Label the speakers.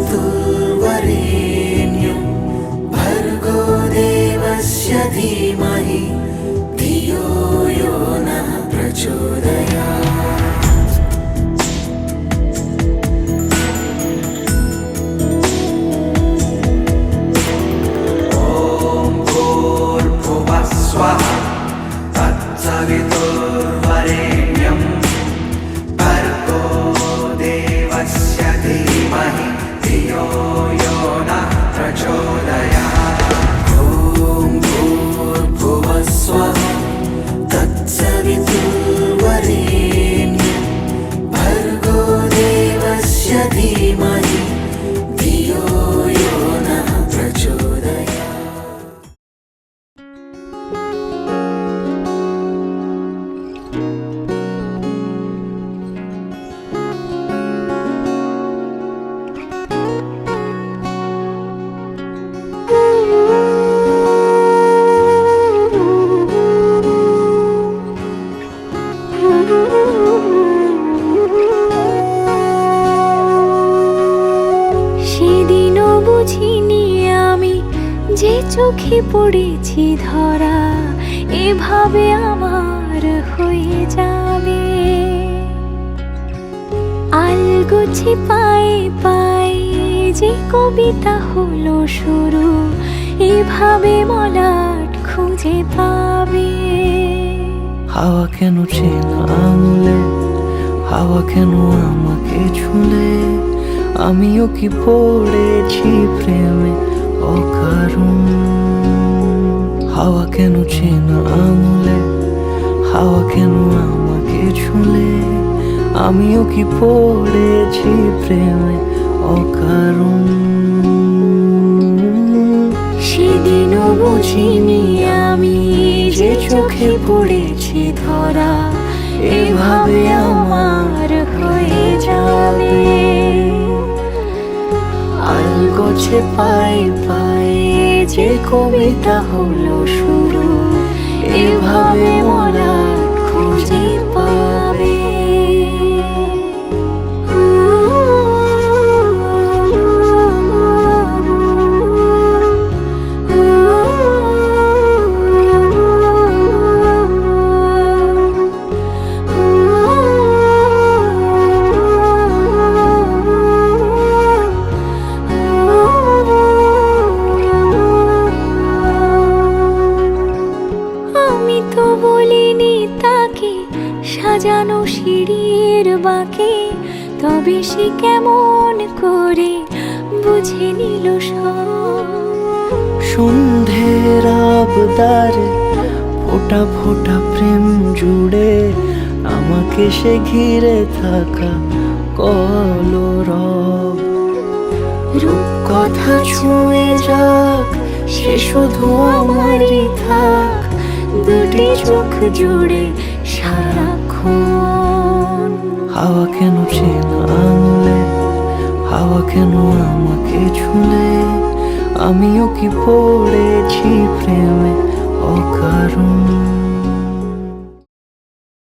Speaker 1: तत्सवितुर्वरेण्यं भर्गो देवस्य धीमहि धियो यो नः प्रचोदयात्। ॐ भूर्भुवः स्वः तत्सवितुर्वरेण्यं भर्गो देवस्य धीमहि धियो यो नः प्रचोदयात्। ॐ भूर्भुवः स्वः तत्सवितुर्वरेण्यं भर्गो देवस्य धीमहि धियो यो नः प्रचोदयात्।
Speaker 2: সেদিনও বুঝিনি আমি যে চোখে পড়েছি ধরা এভাবে আমার হয়ে যাবে। আলগোছে পায়ে পায়ে যে কবিতা হলো শুরু এভাবে মলাট খুঁজে পাবে।
Speaker 3: হাওয়া কেন চেনা আঙুলে, হাওয়া কেন আমাকে ছুলে, আমিও কি পড়েছি প্রেমে অকারণ। হাওয়া কেন চেনা আঙুলে, হাওয়া কেন আমাকে ছুলে, আমিও কি পড়েছি প্রেমে অকারণ।
Speaker 2: সেদিনও বুঝিনি আমি যে চোখে পড়েছি ধরা এভাবে আমার হয়ে যাবে। আলগোছে পায়ে পায়ে যে কবিতা হলো শুরু এভাবে মলাট খুঁজে পাবে। আমি তো বলিনি তাকে সাজানো সিঁড়ির বাঁকে, তবে সে কেমন করে বুঝে নিল সব।
Speaker 3: সন্ধ্যের আবদারে ফোঁটা ফোঁটা প্রেম জুড়ে আমাকে সে ঘিরে থাকা কলরব।
Speaker 2: রূপকথা ছুঁয়ে যাক সে শুধু আমারই থাক, দুটি চোখ জুড়ে সারাক্ষণ।
Speaker 3: হাওয়া কেন চেনা আঙুলে, হাওয়া কেন আমাকে ছুলে, আমিও কি পড়েছি প্রেমে